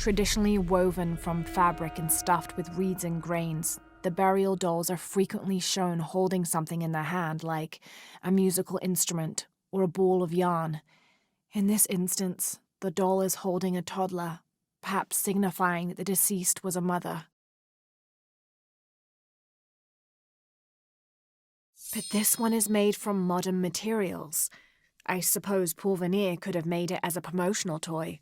Traditionally woven from fabric and stuffed with reeds and grains, the burial dolls are frequently shown holding something in their hand, like a musical instrument or a ball of yarn. In this instance, the doll is holding a toddler, perhaps signifying that the deceased was a mother. But this one is made from modern materials. I suppose Paul Veneer could have made it as a promotional toy.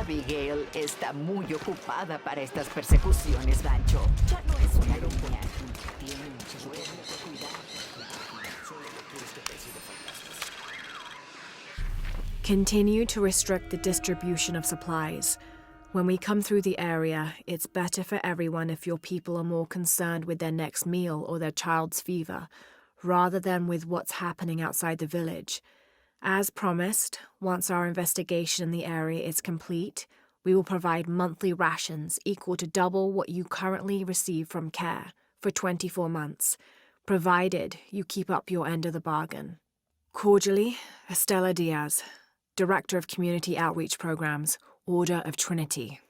Abigail está muy ocupada para estas persecuciones, Bancho. Ya no es una niña. Tiene mucho cuidado. Continue to restrict the distribution of supplies. When we come through the area, it's better for everyone if your people are more concerned with their next meal or their child's fever, rather than with what's happening outside the village. As promised, once our investigation in the area is complete, we will provide monthly rations equal to double what you currently receive from CARE for 24 months, provided you keep up your end of the bargain. Cordially, Estella Diaz, Director of Community Outreach Programs, Order of Trinity.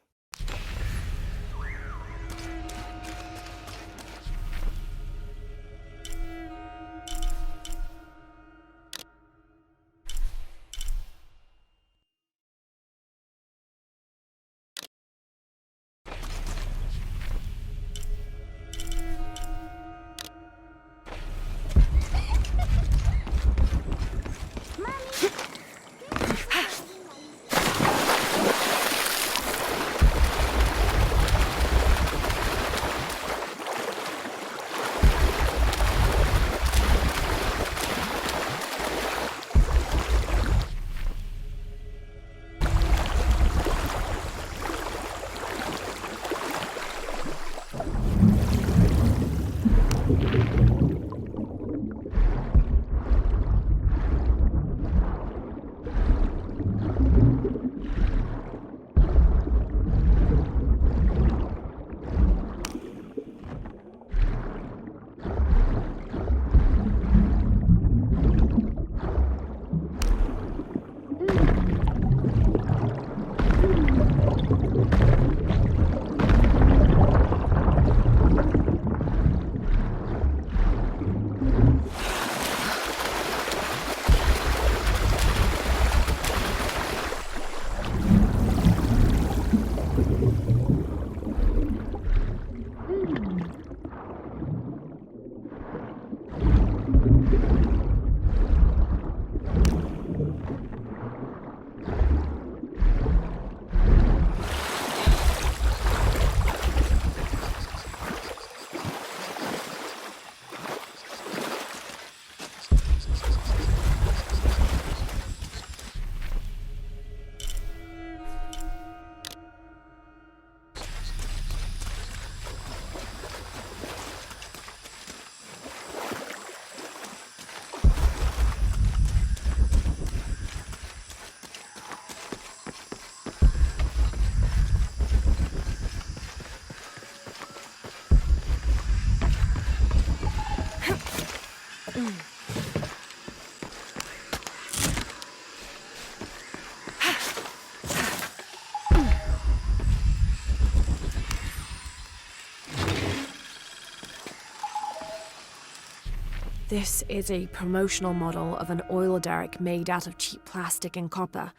This is a promotional model of an oil derrick made out of cheap plastic and copper.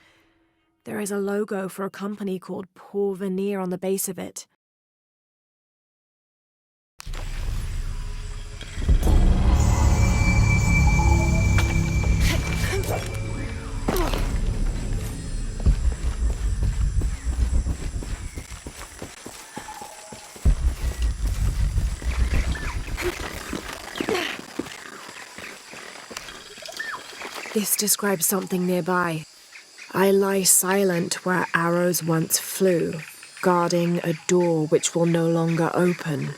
There is a logo for a company called Porvenir on the base of it. This describes something nearby. I lie silent where arrows once flew, guarding a door which will no longer open.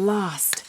last.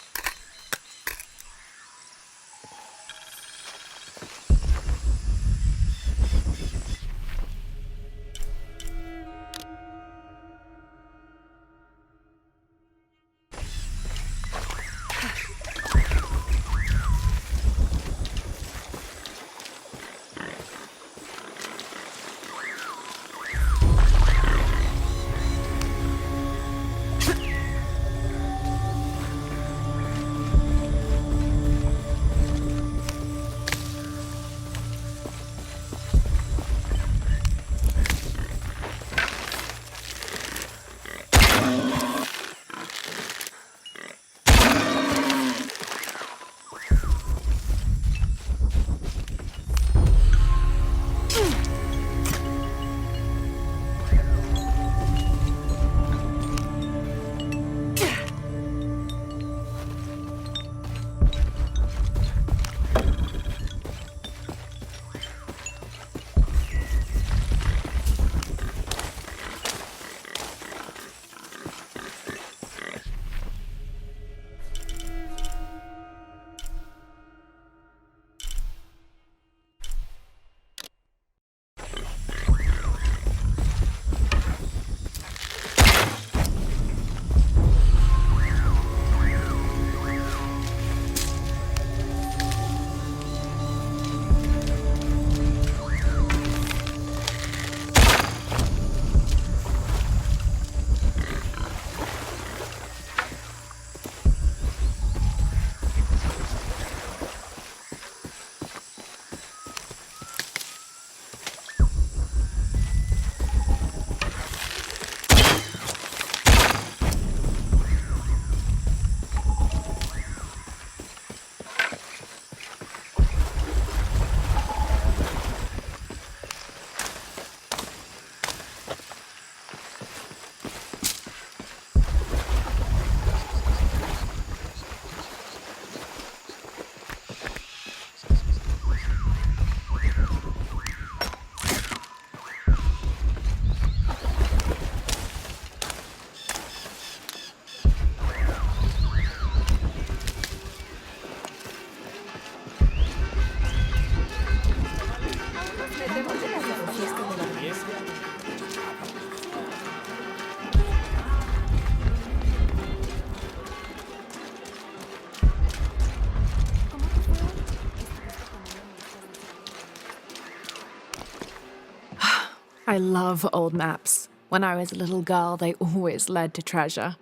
I love old maps. When I was a little girl, they always led to treasure.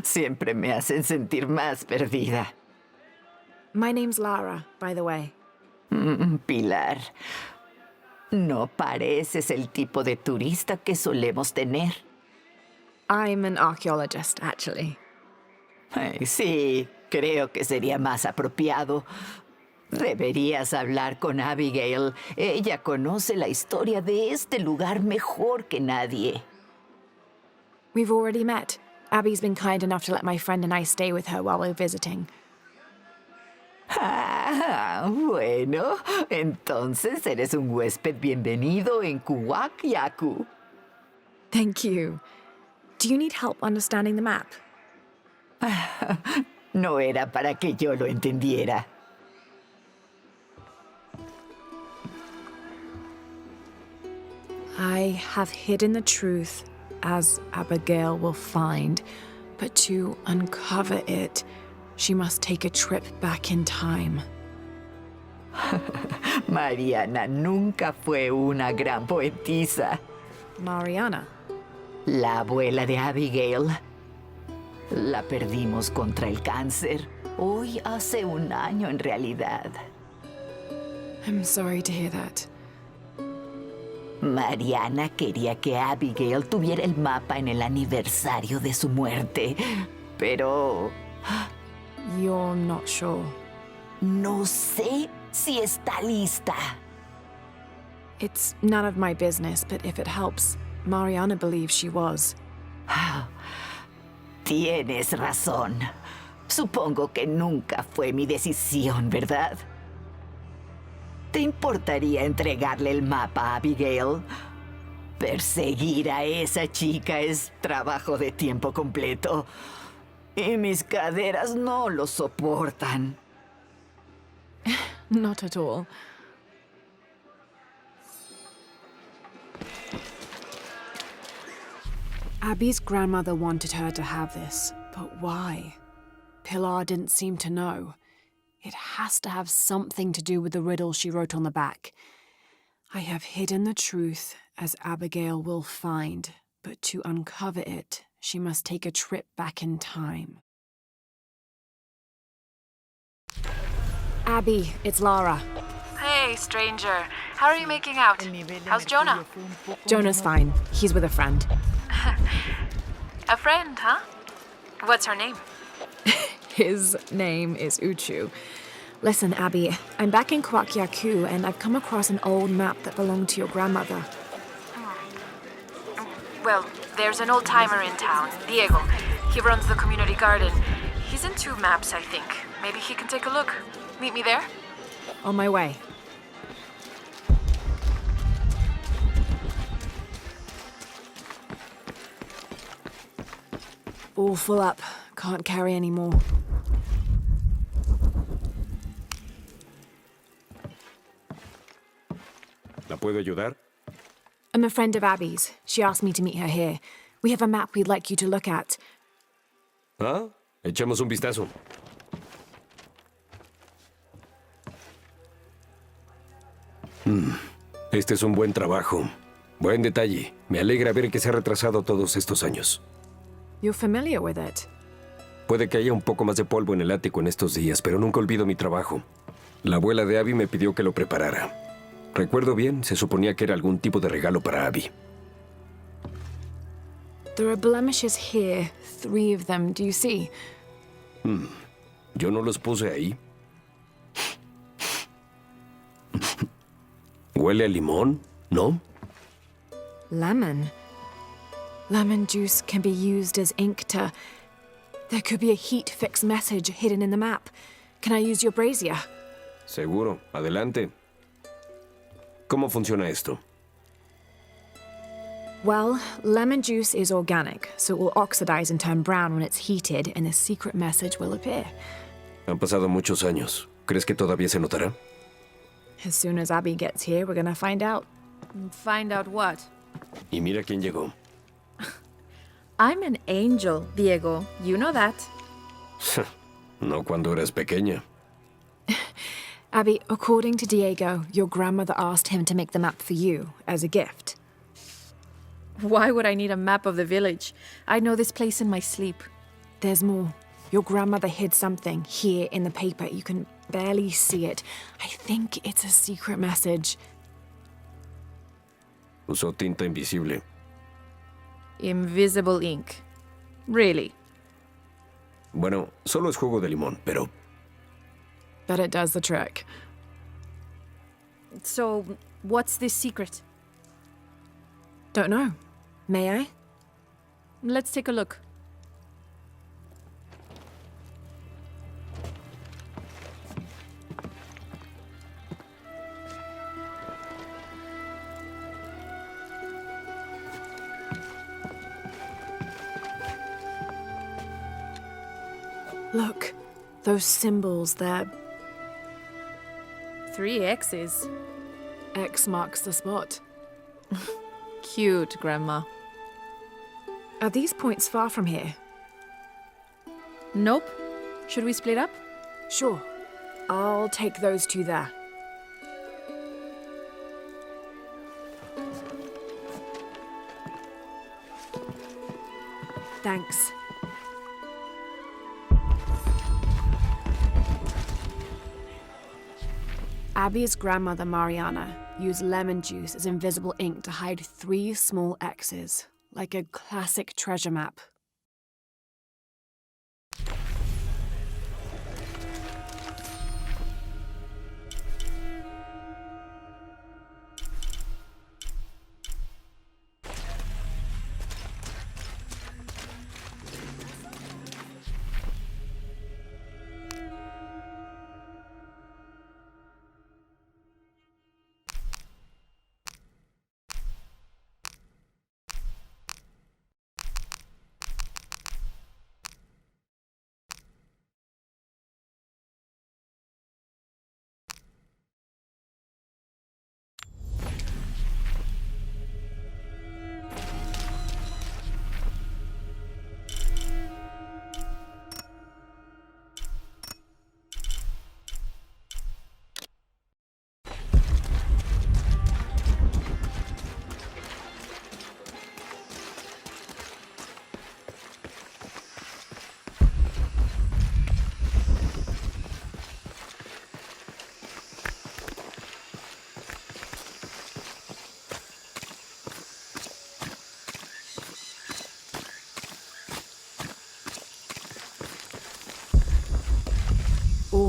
Siempre me hacen sentir más perdida. My name's Lara, by the way. Pilar, no pareces el tipo de turista que solemos tener. I'm an archaeologist, actually. Ay, sí, creo que sería más apropiado. Deberías hablar con Abigail. Ella conoce la historia de este lugar mejor que nadie. We've already met. Abby's been kind enough to let my friend and I stay with her while we're visiting. Ah, bueno, entonces eres un huésped bienvenido en Kuwak Yaku. Thank you. Do you need help understanding the map? No era para que yo lo entendiera. I have hidden the truth, as Abigail will find, but to uncover it, she must take a trip back in time. Mariana nunca fue una gran poetisa. Mariana. La abuela de Abigail. La perdimos contra el cáncer. Hoy hace un año en realidad. I'm sorry to hear that. Mariana quería que Abigail tuviera el mapa en el aniversario de su muerte, pero You're not sure. no sé si está lista. It's none of my business, but if it helps, Mariana believes she was. Tienes razón. Supongo que nunca fue mi decisión, ¿verdad? ¿Te importaría entregarle el mapa a Abigail? Perseguir a esa chica es trabajo de tiempo completo. Y mis caderas no lo soportan. Not at all. Abby's grandmother wanted her to have this, but why? Pilar didn't seem to know. It has to have something to do with the riddle she wrote on the back. I have hidden the truth, as Abigail will find, but to uncover it, she must take a trip back in time. Abby, it's Lara. Hey, stranger. How are you making out? How's Jonah? Jonah's fine. He's with a friend. A friend, huh? What's her name? His name is Uchu. Listen, Abby, I'm back in Kwakyaku and I've come across an old map that belonged to your grandmother. Well, there's an old-timer in town, Diego. He runs the community garden. He's into maps, I think. Maybe he can take a look. Meet me there? On my way. All full up. Can't carry any more. ¿La puedo ayudar? I'm a friend of Abby's. She asked me to meet her here. We have a map we'd like you to look at. ¿Ah? Echemos un vistazo. Este es un buen trabajo. Buen detalle. Me alegra ver que se ha retrasado todos estos años. You're familiar with it? Puede que haya un poco más de polvo en el ático en estos días, pero nunca olvido mi trabajo. La abuela de Abby me pidió que lo preparara. Recuerdo bien, se suponía que era algún tipo de regalo para Abby. There are blemishes here. 3 of them, do you see? Yo no los puse ahí. ¿Huele a limón? ¿No? Lemon. Lemon juice can be used as ink to... There could be a heat fix message hidden in the map. Can I use your brazier? Seguro. Adelante. ¿Cómo funciona esto? Well, lemon juice is organic, so it will oxidize and turn brown when it's heated, and a secret message will appear. Han pasado muchos años. ¿Crees que todavía se notará? As soon as Abby gets here, we're gonna find out. Find out what? Y mira quién llegó. I'm an angel, Diego. You know that. No cuando eras pequeña. Abby, according to Diego, your grandmother asked him to make the map for you, as a gift. Why would I need a map of the village? I know this place in my sleep. There's more. Your grandmother hid something here in the paper. You can barely see it. I think it's a secret message. Usó tinta invisible. Invisible ink. Really? Bueno, solo es jugo de limón, pero... But it does the trick. So, what's this secret? Don't know. May I? Let's take a look. Look, those symbols, they're... 3 X's. X marks the spot. Cute, Grandma. Are these points far from here? Nope. Should we split up? Sure. I'll take those 2 there. Thanks. Abby's grandmother, Mariana, used lemon juice as invisible ink to hide 3 small X's, like a classic treasure map.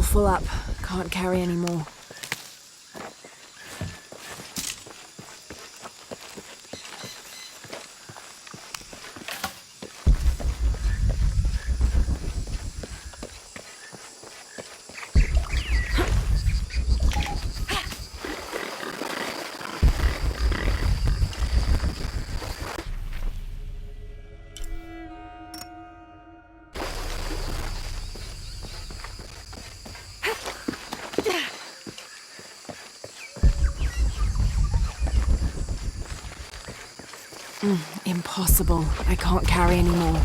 All full up. Can't carry any more. Impossible. I can't carry any more.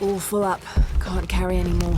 All full up. Can't carry any more.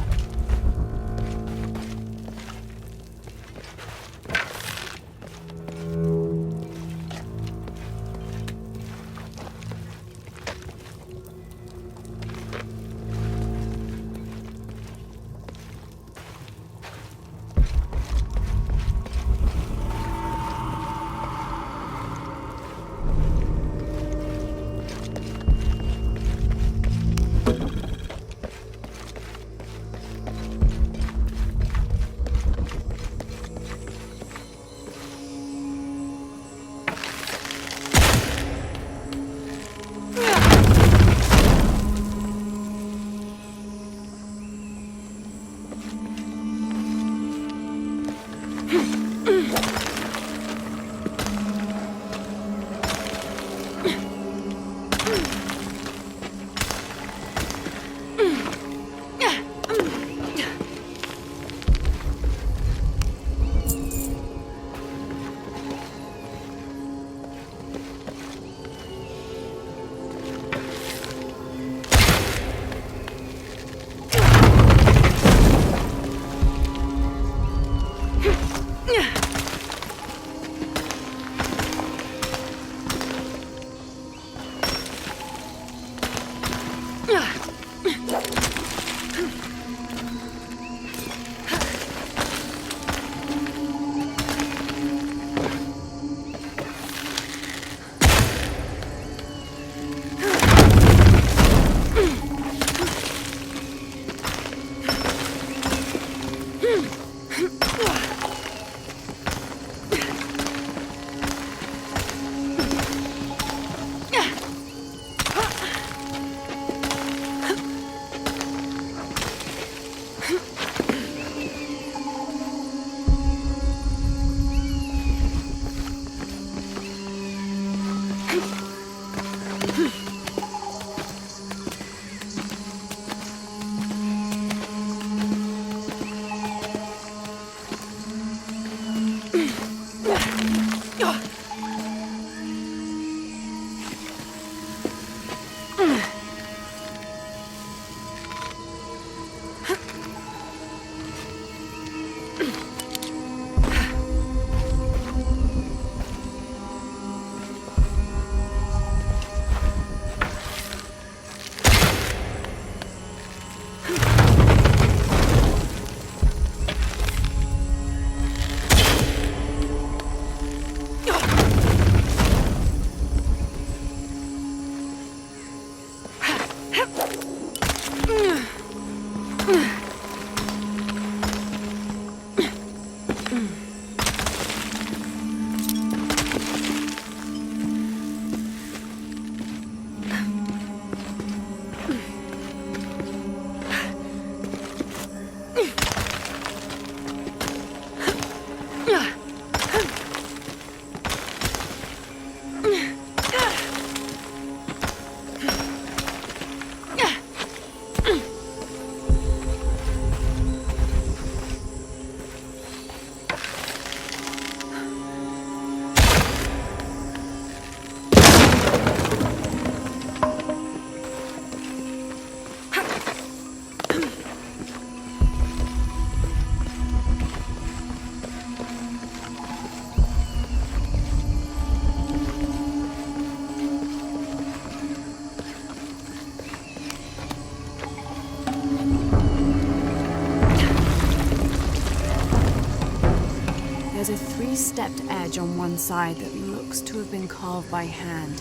There's a three-stepped edge on one side that looks to have been carved by hand.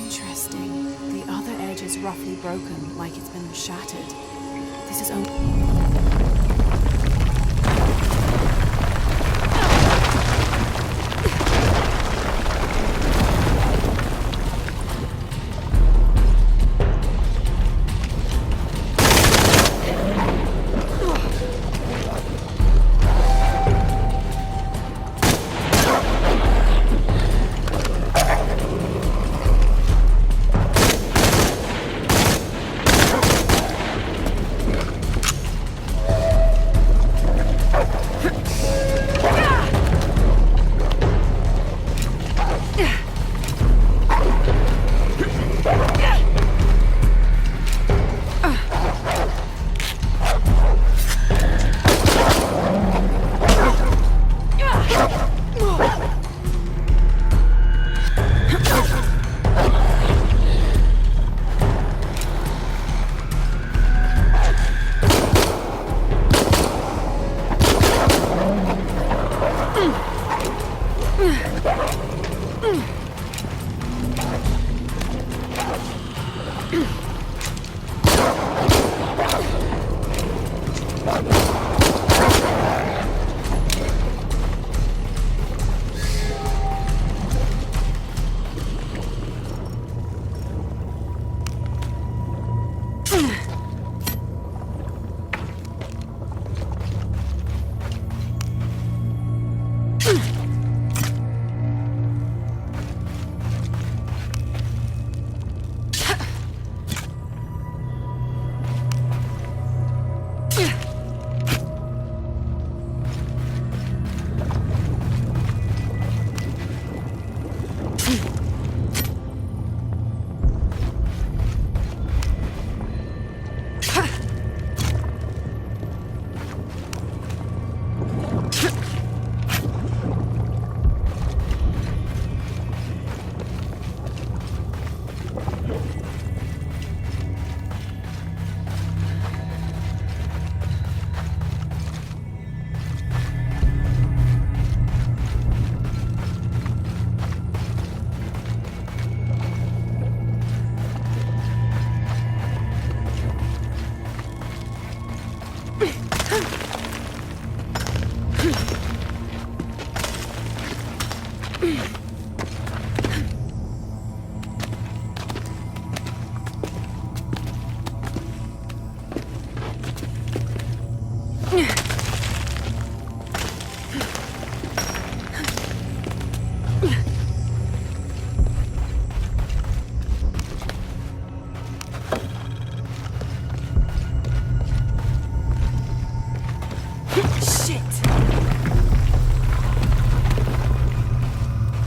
Interesting. The other edge is roughly broken, like it's been shattered. This is only...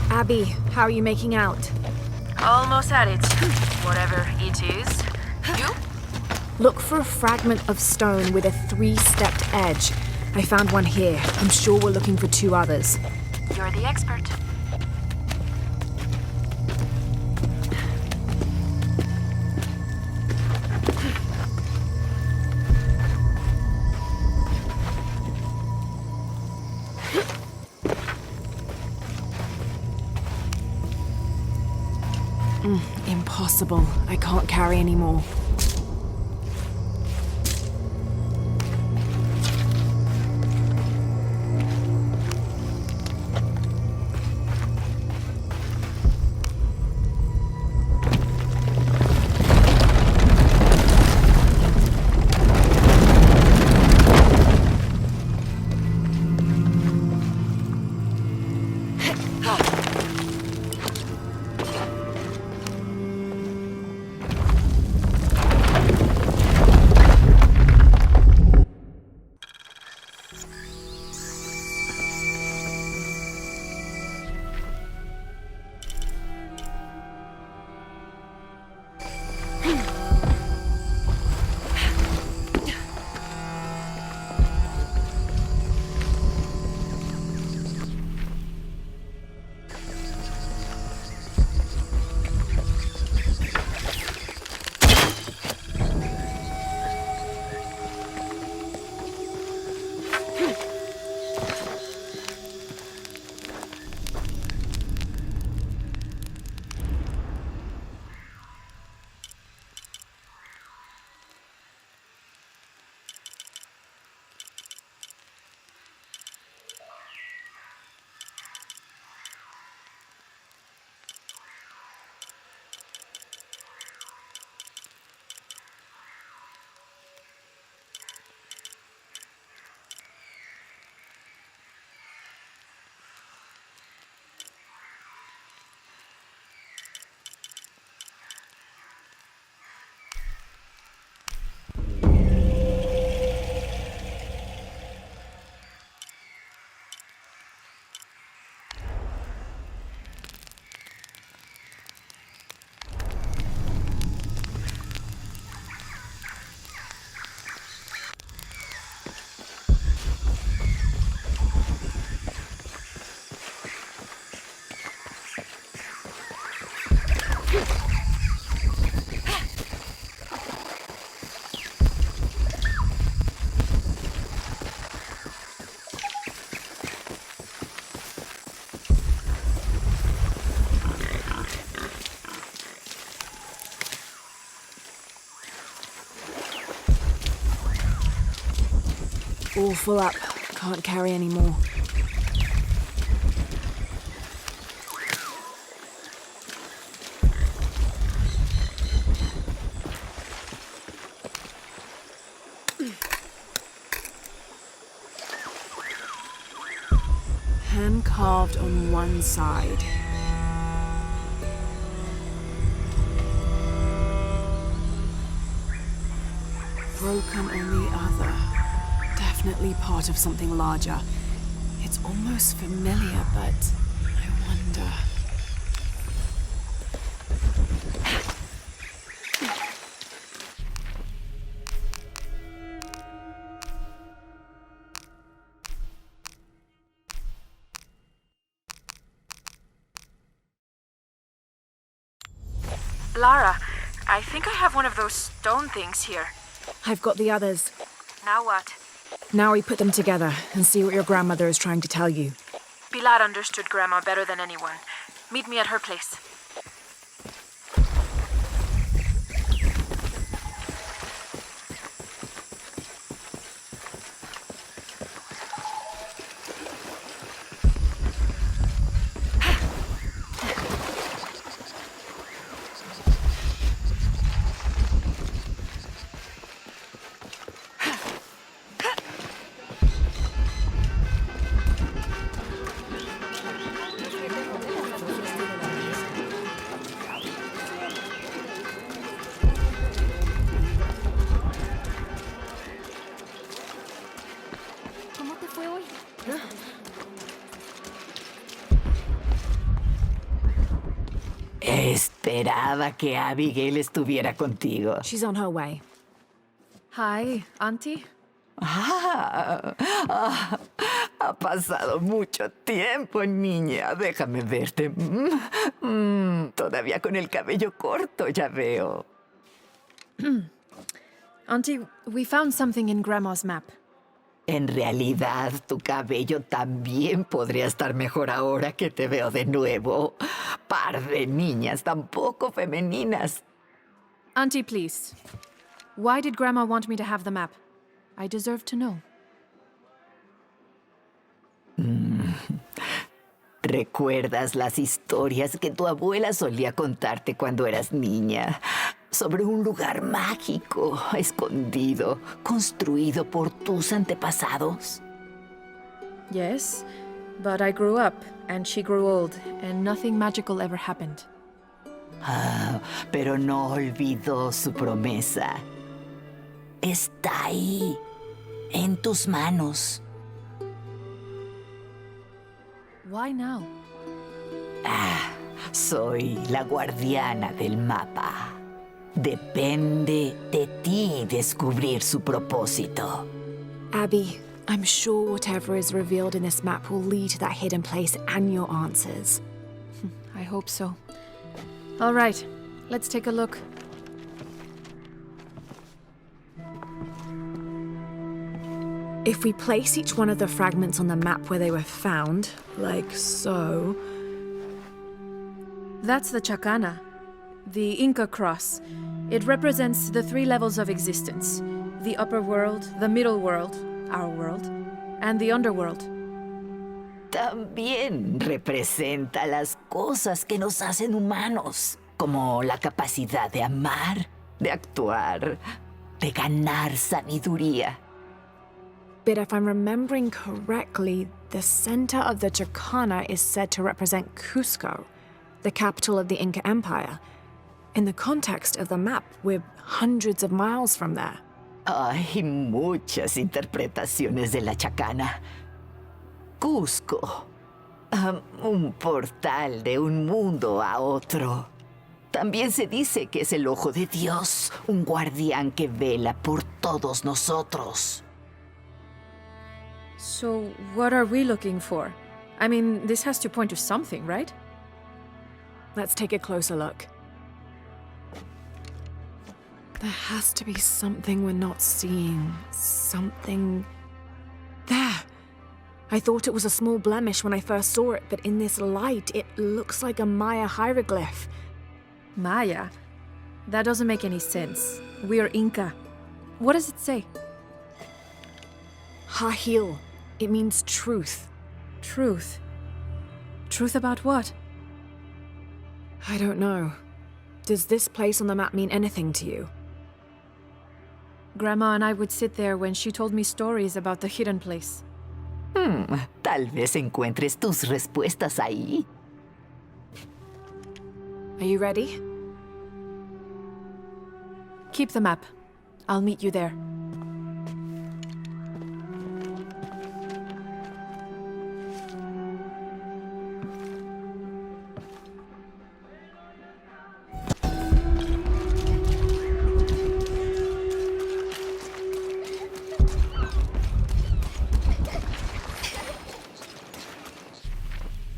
Abby, how are you making out? Almost at it. Whatever it is. You? Look for a fragment of stone with a three-stepped edge. I found one here. I'm sure we're looking for two others. You're the expert. Impossible. I can't carry any more. All full up. Can't carry any more. Hand carved on one side. Broken on the other. Definitely part of something larger. It's almost familiar, but I wonder. Lara, I think I have one of those stone things here. I've got the others. Now what? Now we put them together and see what your grandmother is trying to tell you. Pilar understood Grandma better than anyone. Meet me at her place. Esperaba que Abigail estuviera contigo. She's on her way. Hi, Auntie. Ha pasado mucho tiempo, niña. Déjame verte. Todavía con el cabello corto, ya veo. Auntie, we found something in Grandma's map. En realidad, tu cabello también podría estar mejor ahora que te veo de nuevo. Par de niñas tan poco femeninas. Auntie, please. Why did Grandma want me to have the map? I deserve to know. ¿Recuerdas las historias que tu abuela solía contarte cuando eras niña? Sobre un lugar mágico, escondido, construido por tus antepasados. Yes, but I grew up, and she grew old, and nothing magical ever happened. Pero no olvidó su promesa. Está ahí, en tus manos. Why now? Soy la guardiana del mapa. Depende de ti descubrir su propósito. Abby, I'm sure whatever is revealed in this map will lead to that hidden place and your answers. I hope so. All right, let's take a look. If we place each one of the fragments on the map where they were found, like so... That's the Chacana, the Inca cross. It represents the 3 levels of existence: the upper world, the middle world, our world, and the underworld. También representa las cosas que nos hacen humanos, como la capacidad de amar, de actuar, de ganar sabiduría. But if I'm remembering correctly, the center of the Chacana is said to represent Cusco, the capital of the Inca Empire. In the context of the map, we're hundreds of miles from there. Hay muchas interpretaciones de la Chacana. Cusco, un portal de un mundo a otro. También se dice que es el ojo de Dios, un guardián que vela por todos nosotros. So, what are we looking for? I mean, this has to point to something, right? Let's take a closer look. There has to be something we're not seeing. Something... There! I thought it was a small blemish when I first saw it, but in this light, it looks like a Maya hieroglyph. Maya? That doesn't make any sense. We're Inca. What does it say? Hahil. It means truth. Truth. Truth about what? I don't know. Does this place on the map mean anything to you? Grandma and I would sit there when she told me stories about the hidden place. Tal vez encuentres tus respuestas ahí. Are you ready? Keep the map. I'll meet you there.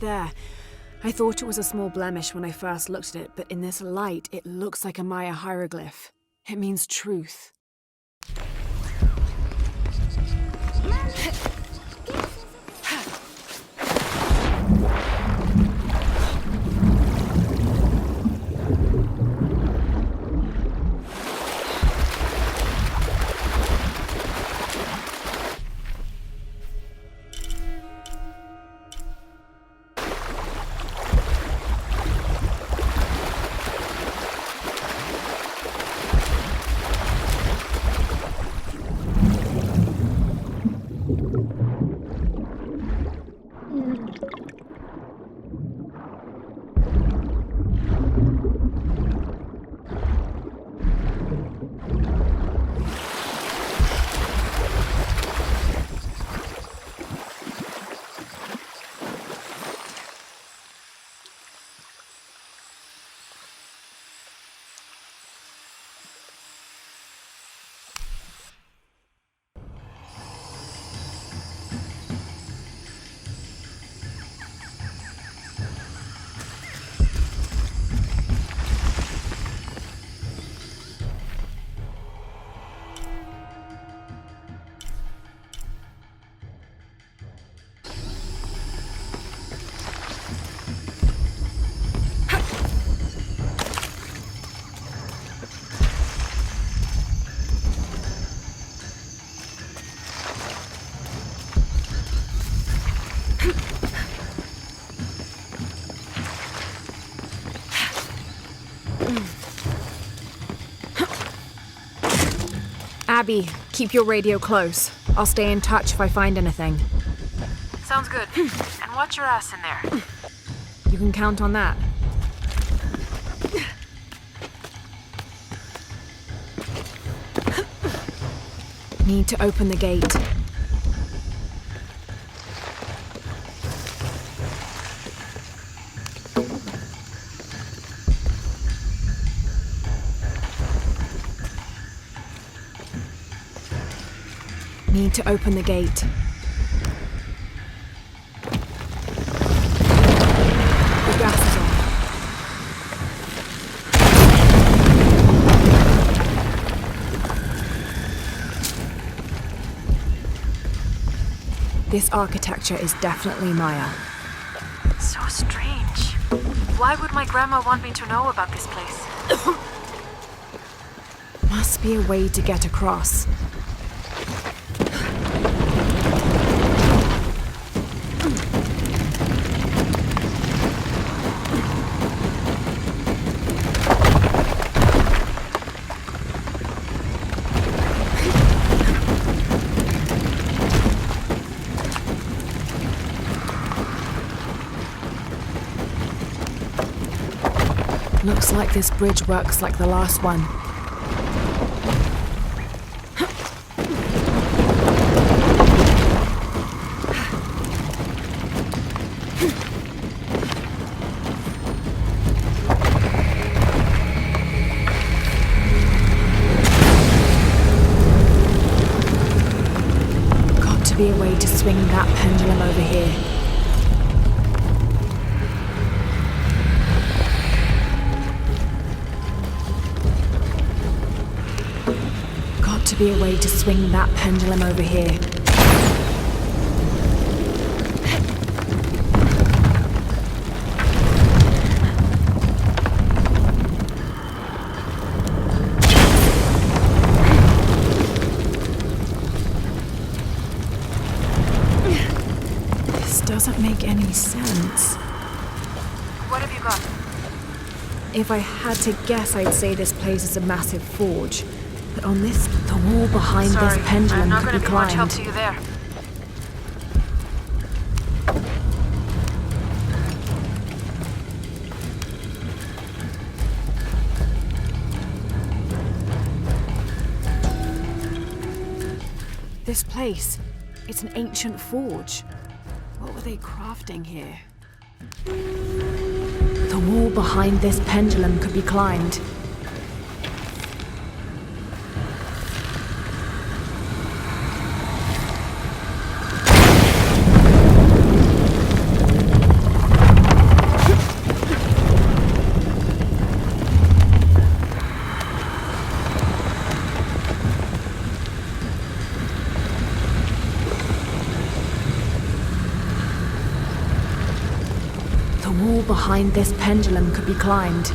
There. I thought it was a small blemish when I first looked at it, but in this light, it looks like a Maya hieroglyph. It means truth. Abby, keep your radio close. I'll stay in touch if I find anything. Sounds good. And watch your ass in there. You can count on that. Need to open the gate. Need to open the gate. The gas is on. This architecture is definitely Maya. So strange. Why would my grandma want me to know about this place? Must be a way to get across. Looks like this bridge works like the last one. Got to be a way to swing that pendulum over here. To be a way to swing that pendulum over here. doesn't make any sense. What have you got? If I had to guess, I'd say this place is a massive forge. But on this, the wall behind Sorry, this pendulum I'm not could going be to be much help climbed. to you there. This place, it's an ancient forge. What were they crafting here? The wall behind this pendulum could be climbed. The wall behind this pendulum could be climbed.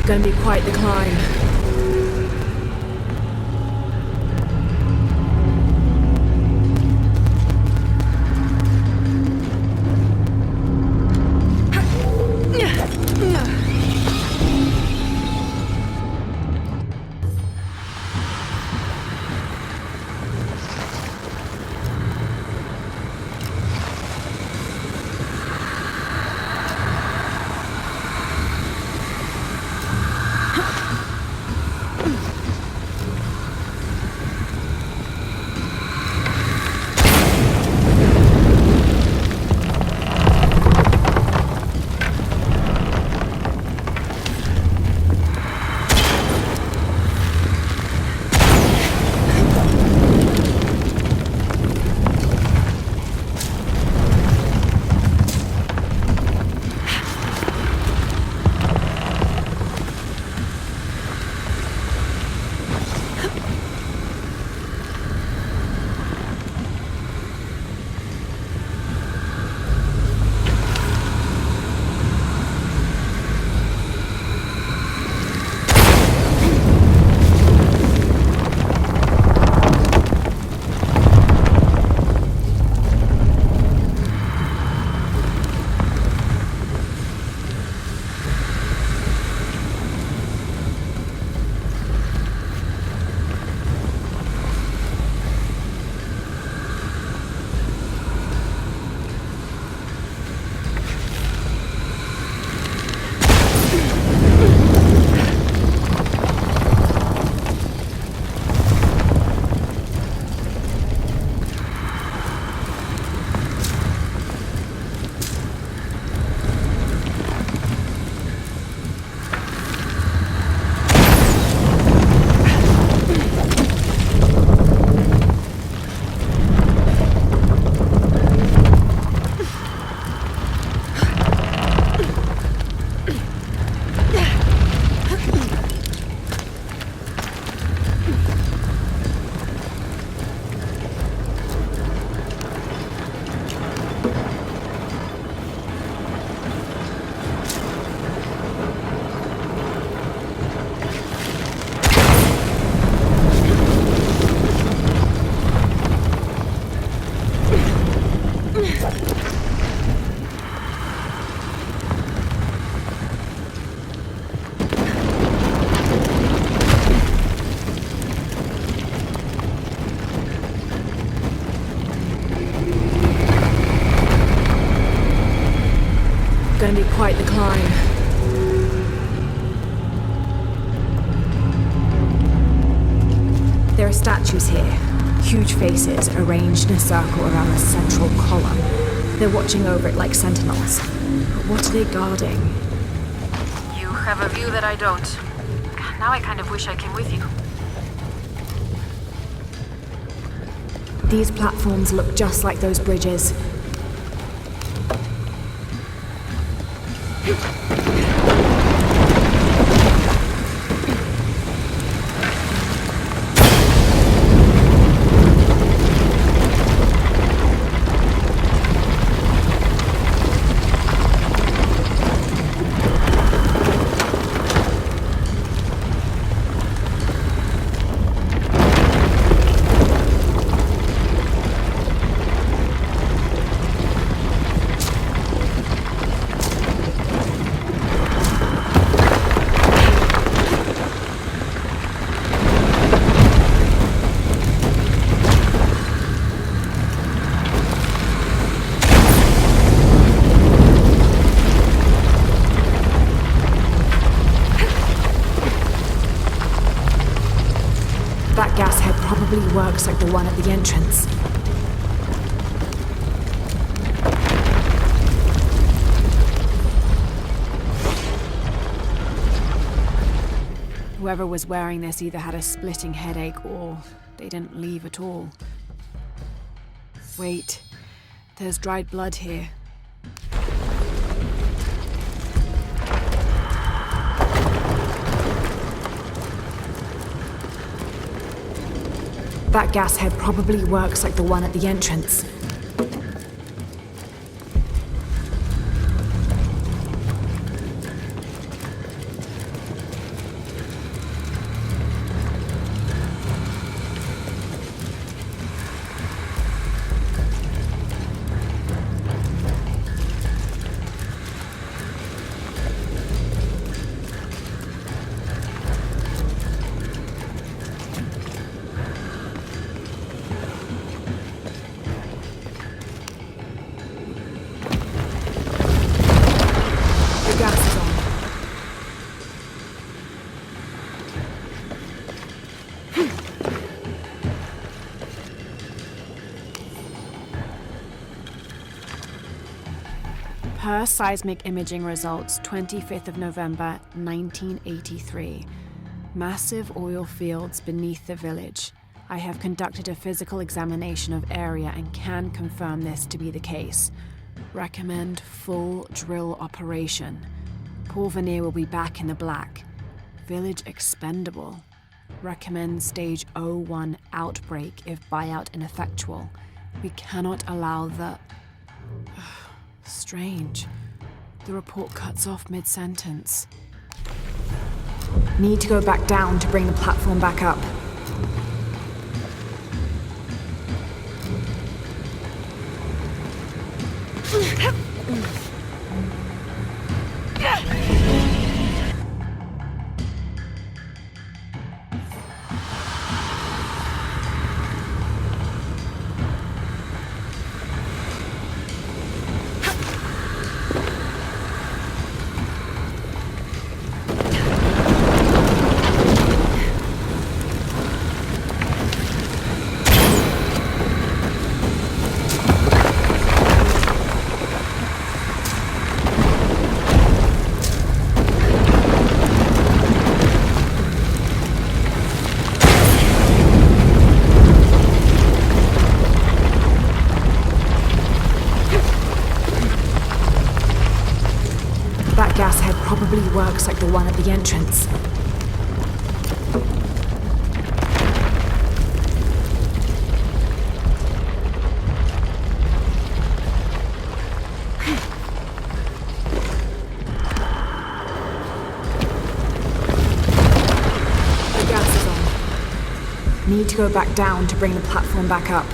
Gonna be quite the climb. quite the climb. There are statues here. Huge faces arranged in a circle around the central column. They're watching over it like sentinels. But what are they guarding? You have a view that I don't. Now I kind of wish I came with you. These platforms look just like those bridges. That gas head probably works like the one at the entrance. Whoever was wearing this either had a splitting headache or they didn't leave at all. Wait, there's dried blood here. That gas head probably works like the one at the entrance. Per seismic imaging results, 25th of November, 1983. Massive oil fields beneath the village. I have conducted a physical examination of area and can confirm this to be the case. Recommend full drill operation. Porvenir will be back in the black. Village expendable. Recommend stage 01 outbreak if buyout ineffectual. We cannot allow the... Strange. The report cuts off mid-sentence. Need to go back down to bring the platform back up. That gas head probably works like the one at the entrance. The gas is on. Need to go back down to bring the platform back up.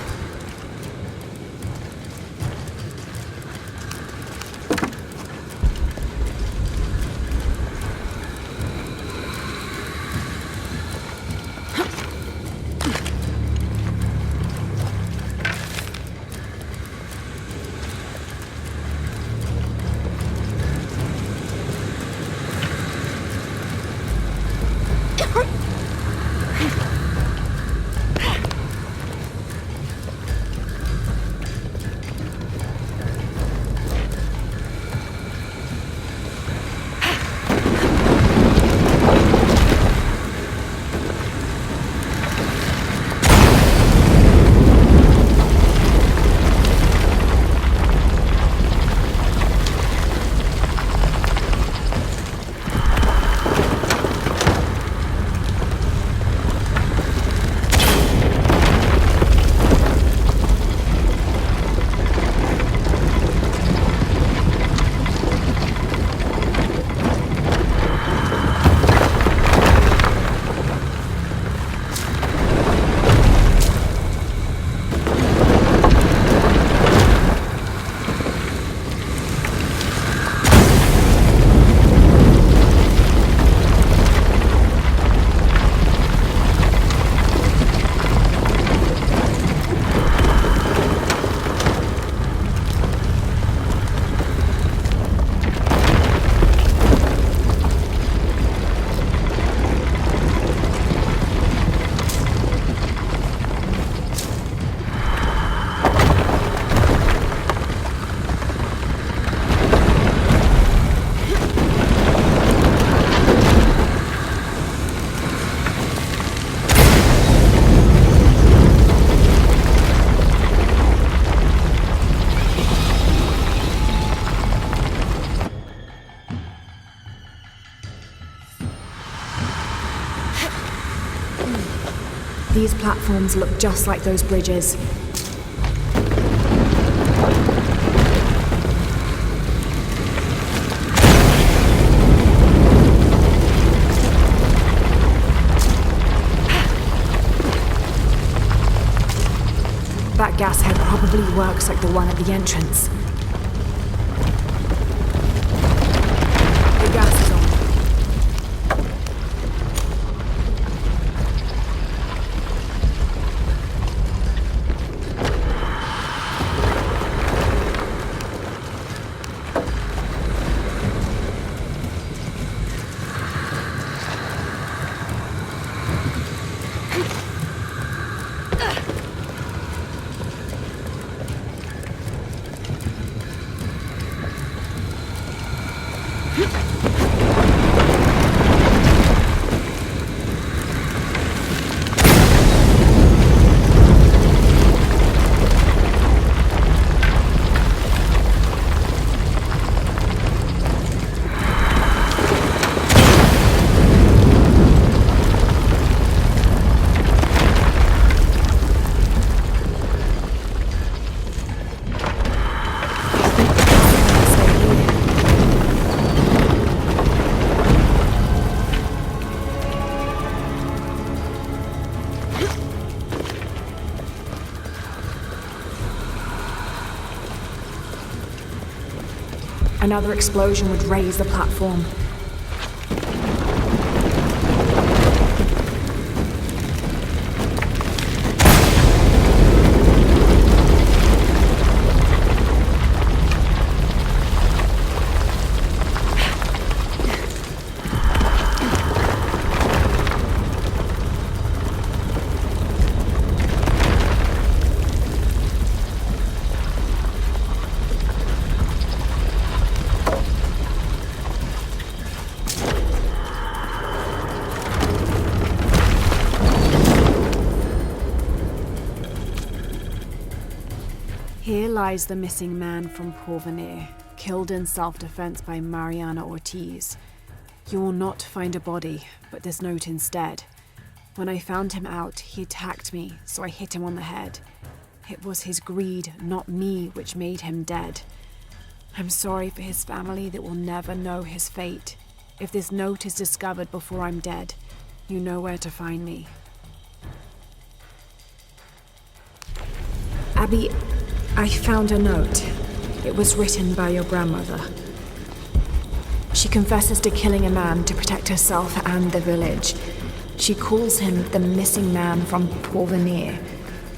These platforms look just like those bridges. That gas head probably works like the one at the entrance. The gas is on. Another explosion would raise the platform. Here lies the missing man from Porvenir, killed in self-defense by Mariana Ortiz. You will not find a body, but this note instead. When I found him out, he attacked me, so I hit him on the head. It was his greed, not me, which made him dead. I'm sorry for his family that will never know his fate. If this note is discovered before I'm dead, you know where to find me. Abby, I found a note. It was written by your grandmother. She confesses to killing a man to protect herself and the village. She calls him the missing man from Porvenir.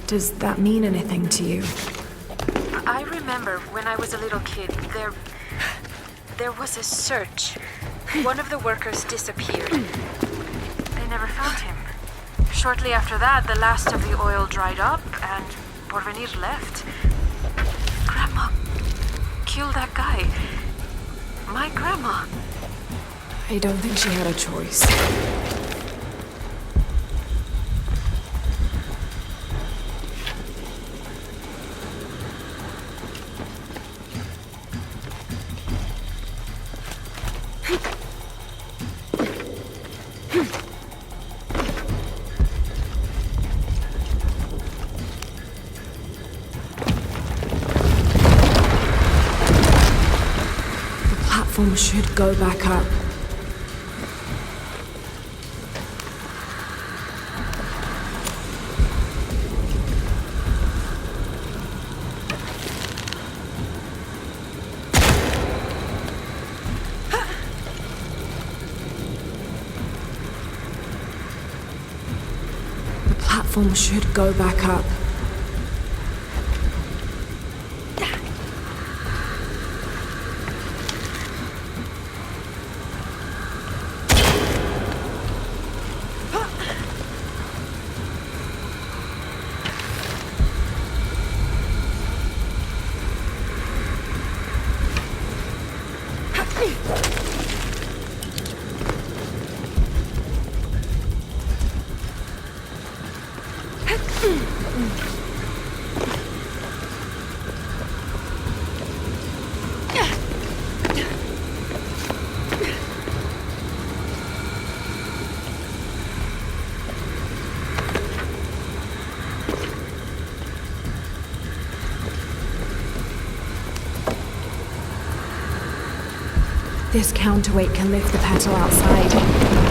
Does that mean anything to you? I remember when I was a little kid, there was a search. One of the workers disappeared. They never found him. Shortly after that, the last of the oil dried up and Porvenir left. Grandma killed that guy. My grandma. I don't think she had a choice. The platform should go back up. The platform should go back up. This counterweight can lift the petal outside.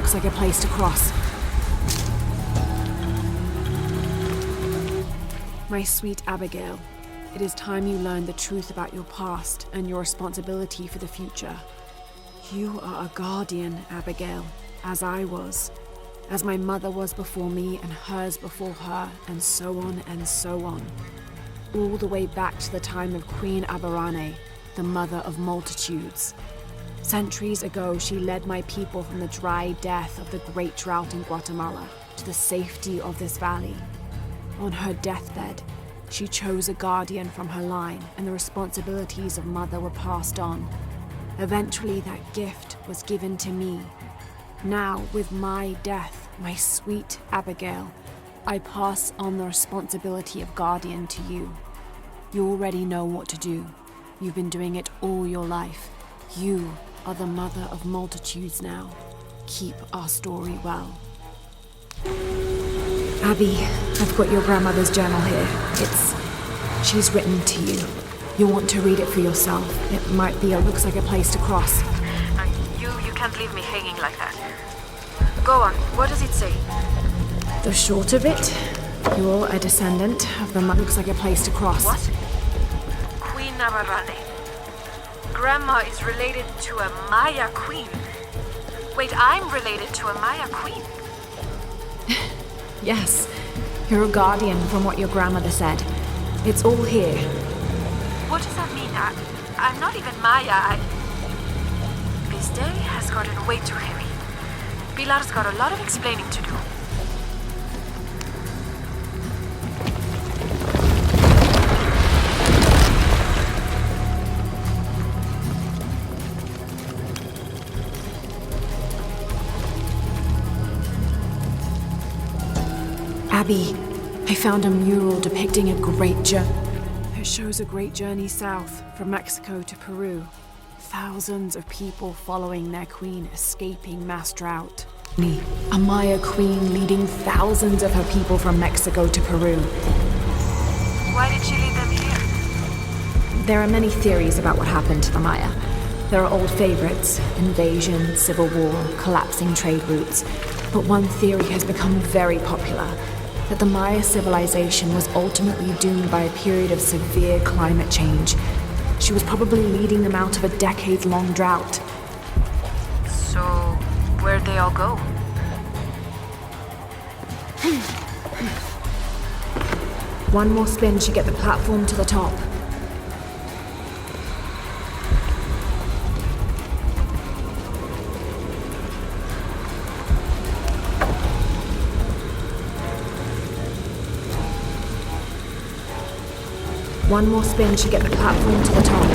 looks like a place to cross. My sweet Abigail, it is time you learned the truth about your past and your responsibility for the future. You are a guardian, Abigail, as I was, as my mother was before me and hers before her, and so on and so on. All the way back to the time of Queen Aberrane, the mother of multitudes. Centuries ago, she led my people from the dry death of the great drought in Guatemala to the safety of this valley. On her deathbed, she chose a guardian from her line, and the responsibilities of mother were passed on. Eventually, that gift was given to me. Now, with my death, my sweet Abigail, I pass on the responsibility of guardian to you. You already know what to do. You've been doing it all your life. You are the mother of multitudes now. Keep our story well. Abby, I've got your grandmother's journal here. She's written to you. You'll want to read it for yourself. It looks like a place to cross. You can't leave me hanging like that. Go on, what does it say? The short of it, you're a descendant of the looks like a place to cross. What? Queen Aberrane. Grandma is related to a Maya queen. Wait, I'm related to a Maya queen? Yes, you're a guardian from what your grandmother said. It's all here. What does that mean? I'm not even Maya. This day has gotten way too heavy. Pilar's got a lot of explaining to do. Abby, I found a mural depicting a great journey. It shows a great journey south from Mexico to Peru. Thousands of people following their queen escaping mass drought. A Maya queen leading thousands of her people from Mexico to Peru. Why did she lead them here? There are many theories about what happened to the Maya. There are old favorites: invasion, civil war, collapsing trade routes. But one theory has become very popular: that the Maya civilization was ultimately doomed by a period of severe climate change. She was probably leading them out of a decade-long drought. So, where'd they all go? One more spin should get the platform to the top. One more spin should get the platform to the top.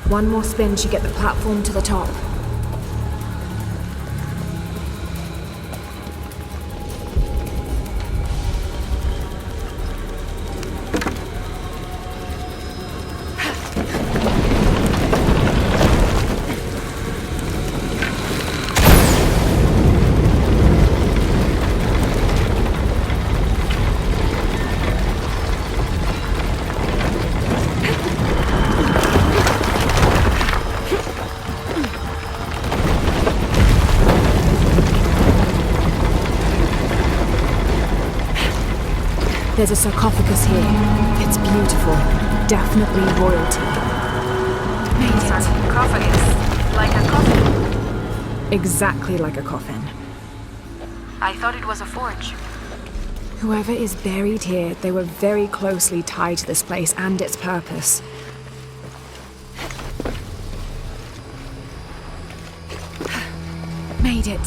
One more spin should get the platform to the top. There's a sarcophagus here. It's beautiful. Definitely royalty. Made it. Sarcophagus? Like a coffin? Exactly like a coffin. I thought it was a forge. Whoever is buried here, they were very closely tied to this place and its purpose. Made it.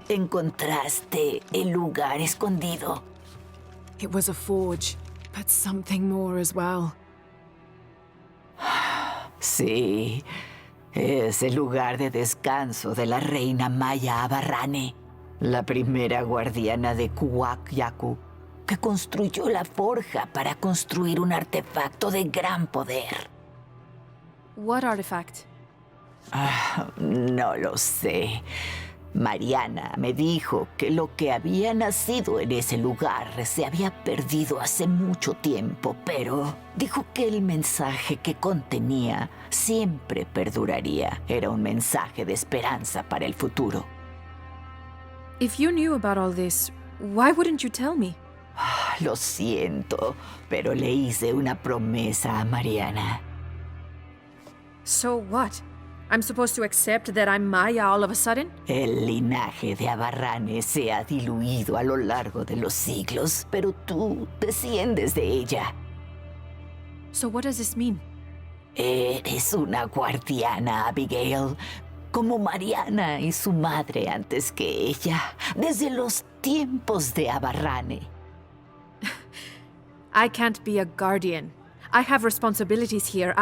¿Encontraste el lugar escondido? It was a forge, but something more as well. Sí, es el lugar de descanso de la reina Maya Abarrane, la primera guardiana de Kuwak Yaku, que construyó la forja para construir un artefacto de gran poder. What artifact? No lo sé. Mariana me dijo que lo que había nacido en ese lugar se había perdido hace mucho tiempo, pero dijo que el mensaje que contenía siempre perduraría. Era un mensaje de esperanza para el futuro. If you knew about all this, why wouldn't you tell me? Lo siento, pero le hice una promesa a Mariana. So what? I'm supposed to accept that I'm Maya all of a sudden? El linaje de Abarrane se ha diluido a lo largo de los siglos, pero tú desciendes de ella. So what does this mean? Eres una guardiana, Abigail, como Mariana y su madre antes que ella, desde los tiempos de Abarrane. I can't be a guardian. I have responsibilities here.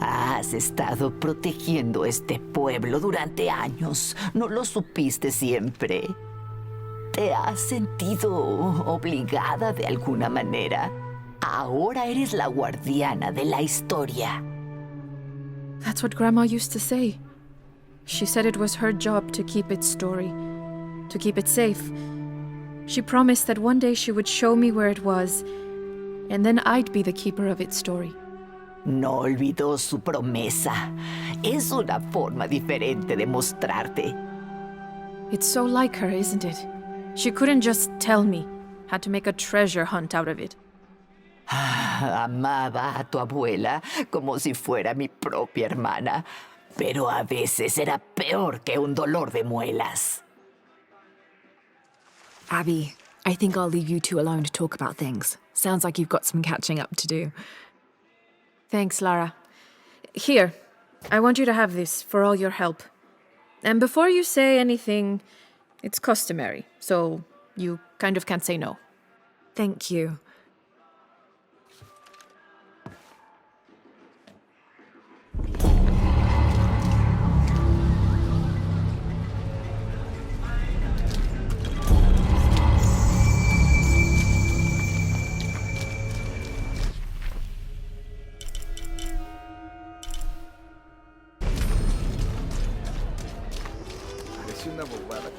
Has estado protegiendo este pueblo durante años. ¿No lo supiste siempre? ¿Te has sentido obligada de alguna manera? Ahora eres la guardiana de la historia. That's what Grandma used to say. She said it was her job to keep its story, to keep it safe. She promised that one day she would show me where it was, and then I'd be the keeper of its story. No olvidó su promesa. Es una forma diferente de mostrarte. It's so like her, isn't it? She couldn't just tell me. Had to make a treasure hunt out of it. Amaba a tu abuela como si fuera mi propia hermana, pero a veces era peor que un dolor de muelas. Abby, I think I'll leave you two alone to talk about things. Sounds like you've got some catching up to do. Thanks, Lara. Here, I want you to have this for all your help. And before you say anything, It's customary, so you kind of can't say no. Thank you. Parece una bobada.